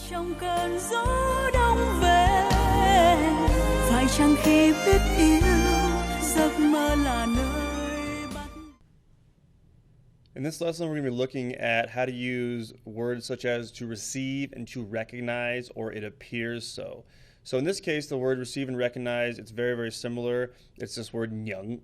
Trong cơn gió đông về, phải chăng khi biết yêu, giấc mơ là nơi bắt. In this lesson, we're going to be looking at how to use words such as to receive and to recognize, or it appears so. So in this case, the word receive and recognize, it's very, very similar. It's this word nyang,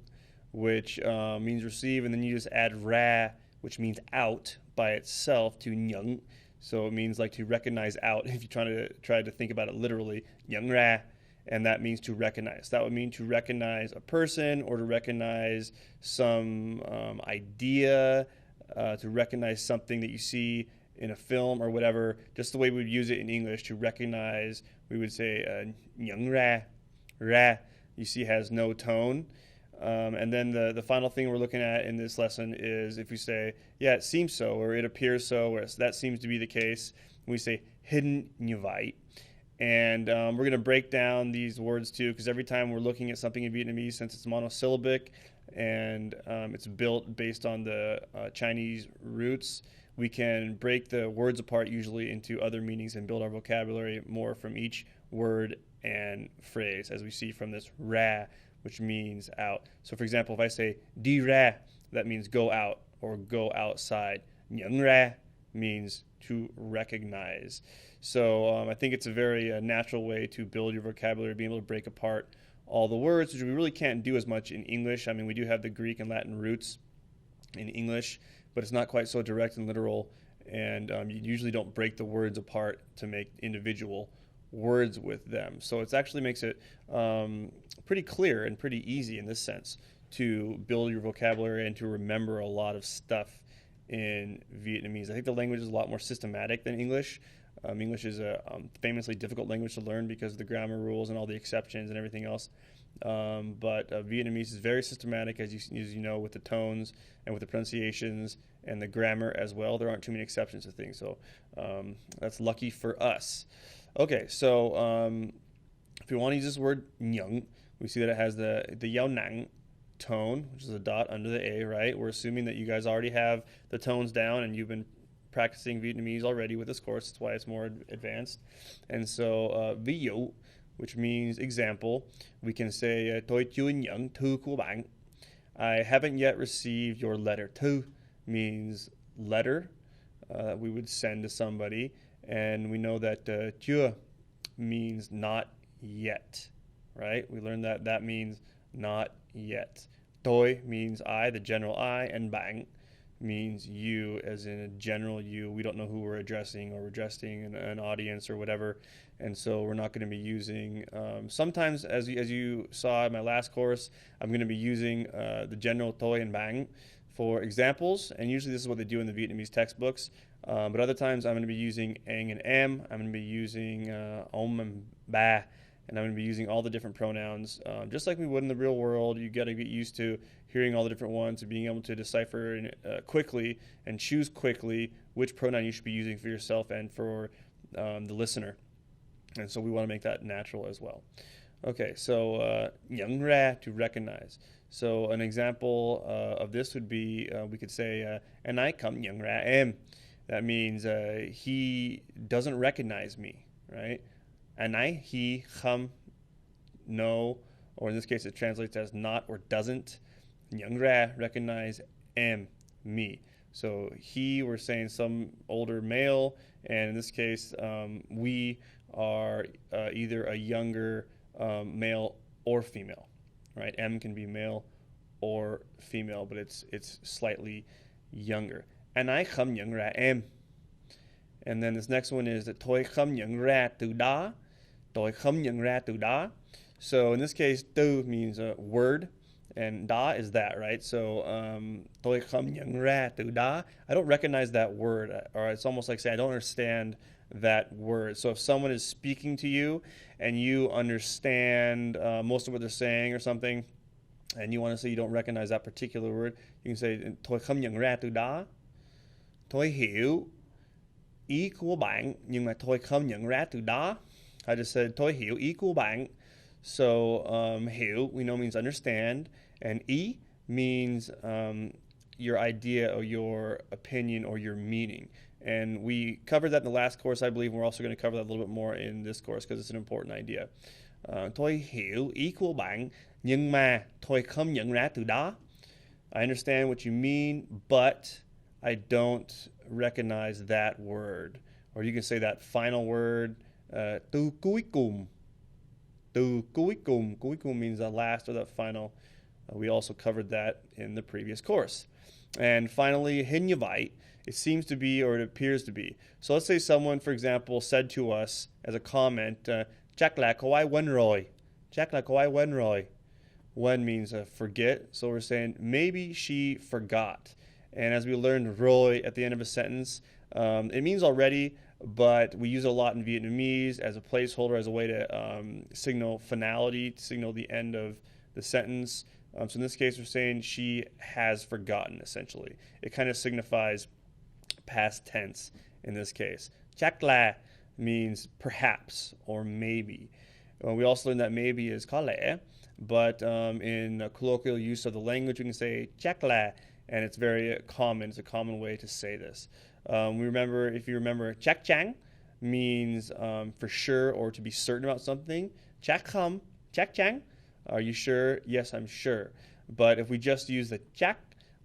which means receive, and then you just add ra, which means out by itself, to nyang. So it means like to recognize out, if you try to think about it literally, nyang ra, and that means to recognize. That would mean to recognize a person or to recognize some idea, to recognize something that you see in a film or whatever, just the way we would use it in English. To recognize, we would say nyang ra, ra, you see has no tone. And then the final thing we're looking at in this lesson is if we say, yeah, it seems so, or it appears so, or that seems to be the case, we say hidden nyuvite. And we're going to break down these words too, because every time we're looking at something in Vietnamese, since it's monosyllabic and it's built based on the Chinese roots, we can break the words apart usually into other meanings and build our vocabulary more from each word and phrase, as we see from this ra, which means out. So for example, if I say đi ra, that means go out or go outside. Nhận ra means to recognize. So I think it's a very natural way to build your vocabulary, being able to break apart all the words, which we really can't do as much in English. I mean, we do have the Greek and Latin roots in English, but it's not quite so direct and literal, and you usually don't break the words apart to make individual words with them. So it actually makes it pretty clear and pretty easy in this sense to build your vocabulary and to remember a lot of stuff in Vietnamese. I think the language is a lot more systematic than English. English is a famously difficult language to learn because of the grammar rules and all the exceptions and everything else. But Vietnamese is very systematic, as you know, with the tones and with the pronunciations and the grammar as well. There aren't too many exceptions to things, so that's lucky for us. Okay, so if we want to use this word nyang, we see that it has the yao nang tone, which is a dot under the A, right? We're assuming that you guys already have the tones down and you've been practicing Vietnamese already with this course. That's why it's more advanced. And so ví dụ, which means example, we can say tôi chưa nhận thư của bạn. I haven't yet received your letter. Thư means letter that we would send to somebody, and we know that chưa means not yet, right? We learned that that means not yet. Tôi means I, the general I, and bạn means you, as in a general you. We don't know who we're addressing, or we're addressing an audience or whatever, and so we're not going to be using, sometimes as you saw in my last course, I'm going to be using the general tôi and bạn for examples, and usually this is what they do in the Vietnamese textbooks, but other times I'm going to be using ang and am, I'm going to be using om and ba, and I'm going to be using all the different pronouns, just like we would in the real world. You got to get used to hearing all the different ones and being able to decipher quickly and choose quickly which pronoun you should be using for yourself and for the listener. And so we want to make that natural as well. Okay, so nhận ra, to recognize. So an example of this would be, we could say, anh ấy không nhận ra em. That means he doesn't recognize me, right? Anh ấy, he, không, no, or in this case it translates as not or doesn't. Nhận ra, recognize, em, me. So he, we're saying some older male, and in this case we are either a younger male or female, right? M can be male or female, but it's slightly younger. Anh ấy không nhận ra em. And then this next one is that tôi không nhận ra từ đó. Tôi không nhận ra từ đó. So in this case, từ means a word, and da is that, right? So tôi không nhận ra từ đó. I don't recognize that word, or it's almost like saying I don't understand that word. So if someone is speaking to you and you understand most of what they're saying or something, and you want to say you don't recognize that particular word, you can say tôi không nhận ra từ đó. Tôi hiểu ý của bạn, nhưng mà tôi không nhận ra từ đó. I just said tôi hiểu ý của bạn. So hiểu, we know, means understand, and ý means your idea or your opinion or your meaning. And we covered that in the last course, I believe. We're also going to cover that a little bit more in this course because it's an important idea. Tôi hiểu ý của bạn, nhưng mà tôi không nhận ra từ đó. I understand what you mean, but I don't recognize that word. Or you can say that final word, từ cuối cùng. Từ cuối cùng. Cuối cùng means the last or the final. We also covered that in the previous course. And finally, hình như vậy, it seems to be or it appears to be. So let's say someone, for example, said to us as a comment, chắc là cô ấy quên rồi. Chắc là cô ấy quên rồi. When means forget. So we're saying maybe she forgot. And as we learned rồi at the end of a sentence, it means already, but we use it a lot in Vietnamese as a placeholder, as a way to signal finality, to signal the end of the sentence. So in this case, we're saying she has forgotten, essentially. It kind of signifies past tense in this case. Chắc là means perhaps or maybe. We also learned that maybe is có lẽ, but in colloquial use of the language, we can say chắc là, and it's very common. It's a common way to say this. If you remember, chắc chắn means for sure or to be certain about something. Chắc không, chắc chắn. Are you sure? Yes, I'm sure. But if we just use the chắc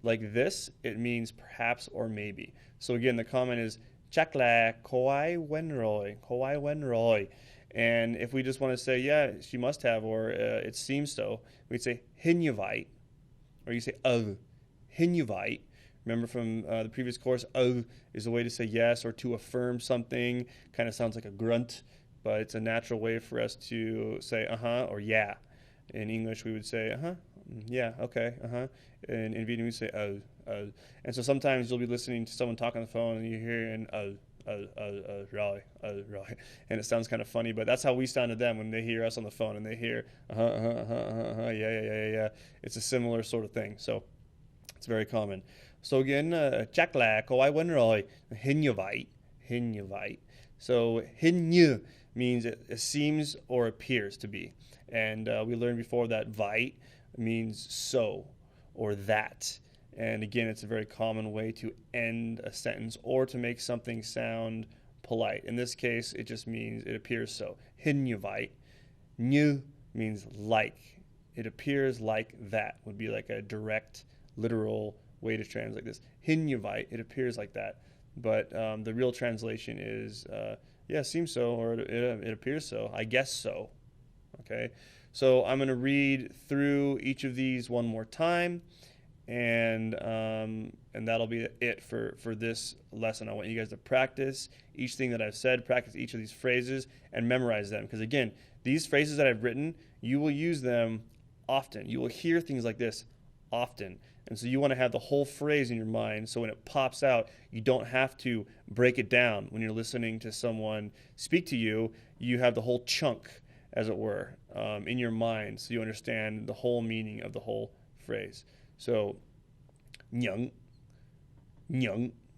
like this, it means perhaps or maybe. So again, the comment is chắc là cô ấy quên rồi, cô ấy quên rồi. And if we just want to say, yeah, she must have, or it seems so, we'd say hình như vậy. Or you say hình như vậy. Remember from the previous course, is a way to say yes or to affirm something. Kind of sounds like a grunt, but it's a natural way for us to say or yeah. In English, we would say yeah, okay, And in Vietnamese, we say And so sometimes you'll be listening to someone talk on the phone and you hear an rồi. And it sounds kind of funny, but that's how we sound to them when they hear us on the phone and they hear yeah. It's a similar sort of thing. So it's very common. So again, chắc là cô ấy quên rồi. Hình như vậy. Hình như vậy. So hình như means it seems or appears to be. And we learned before that vậy means so or that. And again, it's a very common way to end a sentence or to make something sound polite. In this case, it just means it appears so. Hình như vậy. Như means like. It appears like that would be like a direct, literal way to translate this. Hình như vậy, it appears like that. But the real translation is, seems so, or it appears so. I guess so. Okay, so I'm going to read through each of these one more time, and that'll be it for this lesson. I want you guys to practice each thing that I've said, practice each of these phrases, and memorize them. Because again, these phrases that I've written, you will use them often. You will hear things like this often. And so you want to have the whole phrase in your mind so when it pops out, you don't have to break it down. When you're listening to someone speak to you, you have the whole chunk, as it were, in your mind so you understand the whole meaning of the whole phrase. So, nhận,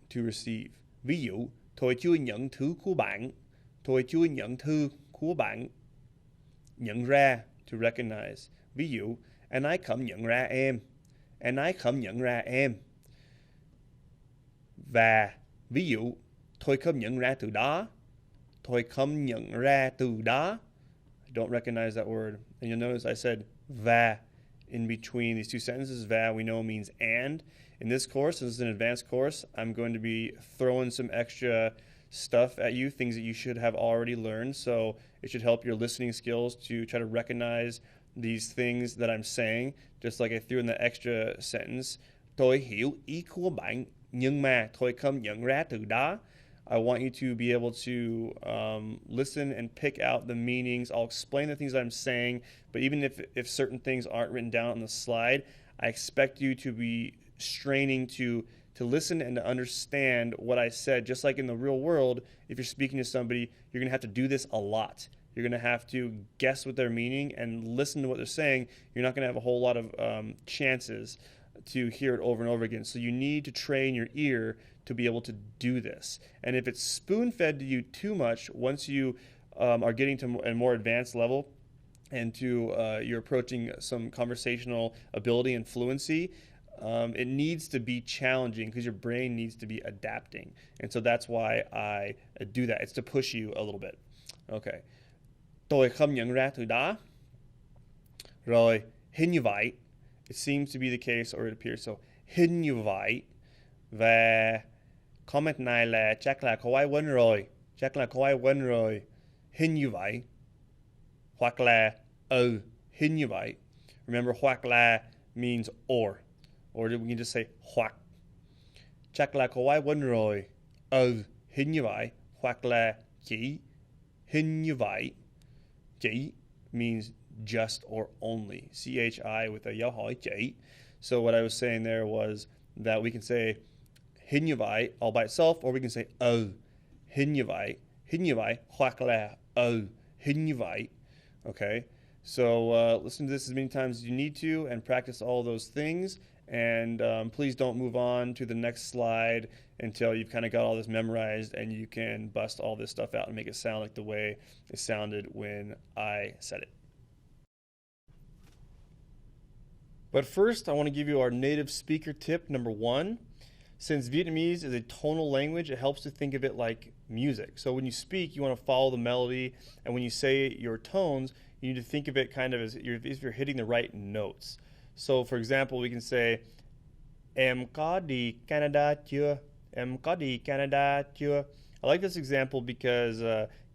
to receive. Ví dụ, tôi chưa nhận thư của bạn. Tôi chưa nhận thư của bạn. Nhận ra, to recognize. Ví dụ, anh ấy không nhận ra em. Anh ấy không nhận ra em. Và ví dụ, tôi không nhận ra từ đó. Tôi không nhận ra từ đó. I don't recognize that word. And you'll notice I said và in between these two sentences. Va we know means and. In this course, this is an advanced course, I'm going to be throwing some extra stuff at you, things that you should have already learned. So it should help your listening skills to try to recognize these things that I'm saying, just like I threw in the extra sentence. Tôi hiểu ý của bạn, nhưng mà tôi không nhận ra từ đó. I want you to be able to listen and pick out the meanings. I'll explain the things that I'm saying, but even if certain things aren't written down on the slide, I expect you to be straining to listen and to understand what I said. Just like in the real world, if you're speaking to somebody, you're going to have to do this a lot. You're going to have to guess what they're meaning and listen to what they're saying. You're not going to have a whole lot of chances to hear it over and over again. So you need to train your ear to be able to do this. And if it's spoon-fed to you too much, once you are getting to a more advanced level and to you're approaching some conversational ability and fluency, it needs to be challenging because your brain needs to be adapting. And so that's why I do that. It's to push you a little bit. Okay. Tôi không nhận ra từ đó. Rồi, hình như vậy. It seems to be the case or it appears so. Hình như vậy. Và comment này là chắc là có ai quên rồi. Chắc là có ai quên rồi. Hình như vậy. Hoặc là hình như vậy. Remember, hoặc là means or we can just say hoặc. Chắc là có ai quên rồi. Hình như vậy. Hoặc là chỉ. Hình như vậy. Chỉ means just or only. CHI with a dấu hỏi chỉ. So what I was saying there was that we can say hình như vậy all by itself, or we can say hình như vậy. Hình như vậy hoặc là hình như vậy. Okay? So listen to this as many times as you need to and practice all those things. And please don't move on to the next slide until you've kind of got all this memorized and you can bust all this stuff out and make it sound like the way it sounded when I said it. But first, I want to give you our native speaker tip number 1. Since Vietnamese is a tonal language, it helps to think of it like music. So when you speak, you want to follow the melody, and when you say your tones, you need to think of it kind of as if you're hitting the right notes. So for example, we can say Em có đi Canada chưa? Em có đi Canada chưa? I like this example because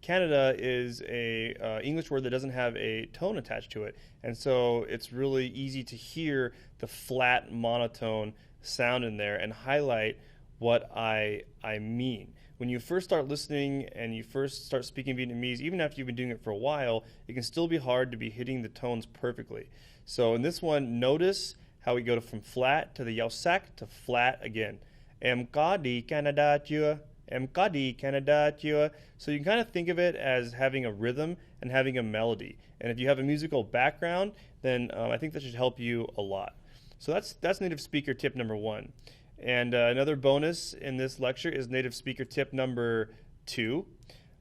Canada is a English word that doesn't have a tone attached to it, and so it's really easy to hear the flat monotone sound in there and highlight what I mean. When you first start listening and you first start speaking Vietnamese, even after you've been doing it for a while, it can still be hard to be hitting the tones perfectly. So in this one, notice how we go from flat to the dấu sắc to flat again. Em có đi Canada chưa? Em có đi Canada chưa? So you can kind of think of it as having a rhythm and having a melody. And if you have a musical background, then I think that should help you a lot. So that's native speaker tip number 1. And another bonus in this lecture is native speaker tip number 2.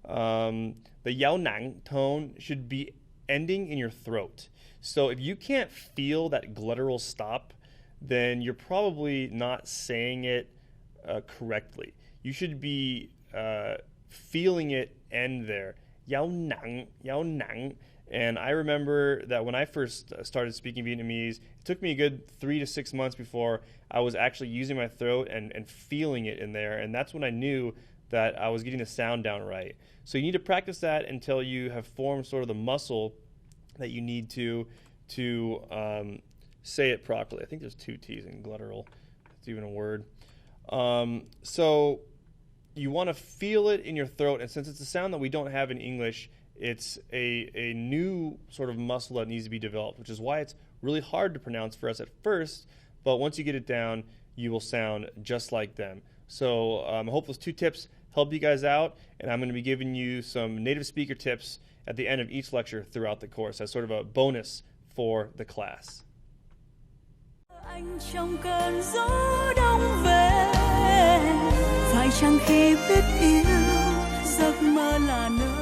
The dấu nặng tone should be ending in your throat. So if you can't feel that glottal stop, then you're probably not saying it correctly. You should be feeling it end there. Dấu nặng. And I remember that when I first started speaking Vietnamese, it took me a good 3 to 6 months before I was actually using my throat and feeling it in there. And that's when I knew that I was getting the sound down right. So you need to practice that until you have formed sort of the muscle that you need to say it properly. I think there's 2 T's in glottal. It's even a word. So you want to feel it in your throat, and since it's a sound that we don't have in English, it's a new sort of muscle that needs to be developed, which is why it's really hard to pronounce for us at first, but once you get it down, you will sound just like them. So I hope those 2 tips help you guys out, and I'm going to be giving you some native speaker tips at the end of each lecture throughout the course as sort of a bonus for the class. Anh trong cơn gió đông về, phải chăng khi biết yêu giấc mơ là nơi